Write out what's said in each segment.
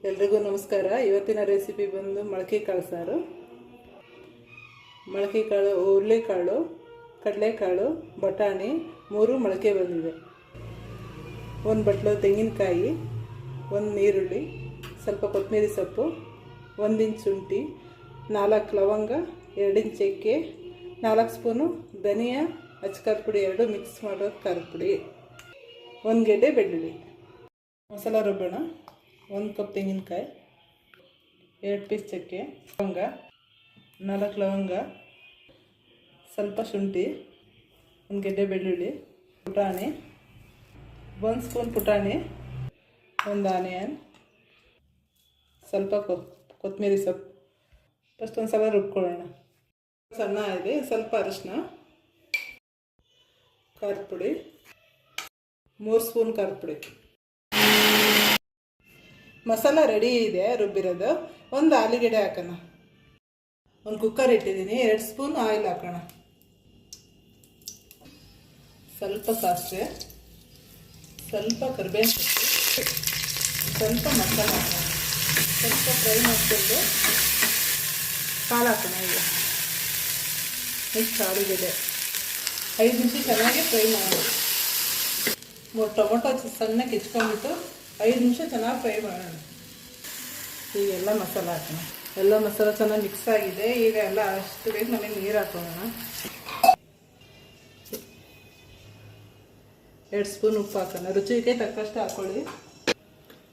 ಎಲ್ರಿಗೂ ನಮಸ್ಕಾರ. ಇವತ್ತಿನ ರೆಸಿಪಿ ಬಂದು ಮೊಳಕೆ ಕಾಳು ಸಾರು. ಮೊಳಕೆ ಕಾಳು, ಹುರುಳಿಕಾಳು, ಕಡಲೆಕಾಳು, ಬಟಾಣಿ 3 ಮೊಳಕೆ ಬಂದಿದೆ. 1 ಬಟ್ಲು ತೆಂಗಿನಕಾಯಿ, 1 ಈರುಳ್ಳಿ, ಸ್ವಲ್ಪ ಕೊತ್ತಂಬರಿ ಸೊಪ್ಪು, 1 ಇಂಚ್ ಶುಂಠಿ, 4 ಲವಂಗ, 2 ಇಂಚ್ ಚಕ್ಕೆ, 4 ಸ್ಪೂನು ಧನಿಯಾ, ಅಚ್ಚಕಾರದ ಪುಡಿ 2 ಮಿಕ್ಸ್ ಮಾಡೋ ಖಾರದ ಪುಡಿ, 1 ಗೆಡ್ಡೆ ಬೆಳ್ಳುಳ್ಳಿ. ಮಸಾಲ ರುಬ್ಬೋಣ. 1 ಕಪ್ ತೆಂಗಿನಕಾಯಿ, 2 ಪೀಸ್ ಚಕ್ಕೆ, ಲವಂಗ, 4 ಲವಂಗ, ಸ್ವಲ್ಪ ಶುಂಠಿ, 1 ಗೆಡ್ಡೆ ಬೆಳ್ಳುಳ್ಳಿ, ಪುಟಾಣಿ, 1 ಸ್ಪೂನ್ ಪುಟಾಣಿ, 1 ಆನಿಯನ್, ಸ್ವಲ್ಪ ಕೊತ್ತಂಬರಿ ಸೊಪ್ಪು. ಫಸ್ಟ್ ಒಂದು ಸಲ ರುಬ್ಕೊಳ್ಳೋಣ. ಸಣ್ಣ ಇದೆ. ಸ್ವಲ್ಪ ಅರಿಶಿನ, ಖಾರದ ಪುಡಿ, 3 ಸ್ಪೂನ್ ಖಾರದ ಪುಡಿ. ಮಸಾಲ ರೆಡಿ ಇದೆ ರುಬ್ಬಿರೋದು. 1 ಆಲೂಗೆಡ್ಡೆ ಹಾಕೋಣ. 1 ಕುಕ್ಕರ್ ಇಟ್ಟಿದ್ದೀನಿ. 2 ಸ್ಪೂನ್ ಆಯಿಲ್ ಹಾಕೋಣ. ಸ್ವಲ್ಪ ಸಾಸಿವೆ, ಸ್ವಲ್ಪ ಕರಿಬೇವಿನ ಸೊಪ್ಪು, ಸ್ವಲ್ಪ ಮಸಾಲ ಹಾಕೋಣ. ಸ್ವಲ್ಪ ಫ್ರೈ ಮಾಡಿಕೊಂಡು ಕಾಳು ಹಾಕೋಣ. ಈಗ ನೆಕ್ಸ್ಟ್ ಆಲೂಗೆಡ್ಡೆ 5 ನಿಮಿಷ ಚೆನ್ನಾಗಿ ಫ್ರೈ ಮಾಡೋಣ. ಟೊಮೊಟೊ ಸಣ್ಣಗೆ ಹೆಚ್ಕೊಂಡ್ಬಿಟ್ಟು 5 ನಿಮಿಷ ಚೆನ್ನಾಗಿ ಫ್ರೈ ಮಾಡೋಣ. ಈಗ ಎಲ್ಲ ಮಸಾಲ ಹಾಕೋಣ. ಎಲ್ಲ ಮಸಾಲ ಚೆನ್ನಾಗಿ ಮಿಕ್ಸ್ ಆಗಿದೆ. ಈಗ ಎಲ್ಲ ಅಷ್ಟು ಬೇಕು ನಮಗೆ ನೀರು ಹಾಕೋಣ. 2 ಸ್ಪೂನ್ ಉಪ್ಪು ಹಾಕೋಣ. ರುಚಿಗೆ ತಕ್ಕಷ್ಟು ಹಾಕೊಳ್ಳಿ.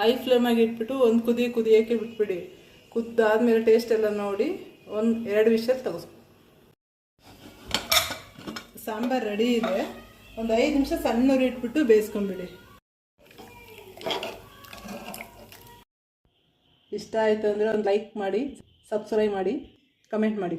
ಹೈ ಫ್ಲೇಮಾಗಿ ಇಟ್ಬಿಟ್ಟು ಒಂದು ಕುದಿಯೋಕ್ಕೆ ಬಿಟ್ಬಿಡಿ. ಕುದ್ದಾದ್ಮೇಲೆ ಟೇಸ್ಟ್ ಎಲ್ಲ ನೋಡಿ 1-2 ವಿಷಲ್ ತಗೋಸ್. ಸಾಂಬಾರು ರೆಡಿ ಇದೆ. ಒಂದು 5 ನಿಮಿಷ ಸಣ್ಣ ಉರಿ ಇಟ್ಬಿಟ್ಟು ಬೇಯಿಸ್ಕೊಂಬಿಡಿ. ಇಷ್ಟ ಆಯಿತು ಅಂದರೆ ಒಂದು ಲೈಕ್ ಮಾಡಿ, ಸಬ್ಸ್ಕ್ರೈಬ್ ಮಾಡಿ, ಕಮೆಂಟ್ ಮಾಡಿ.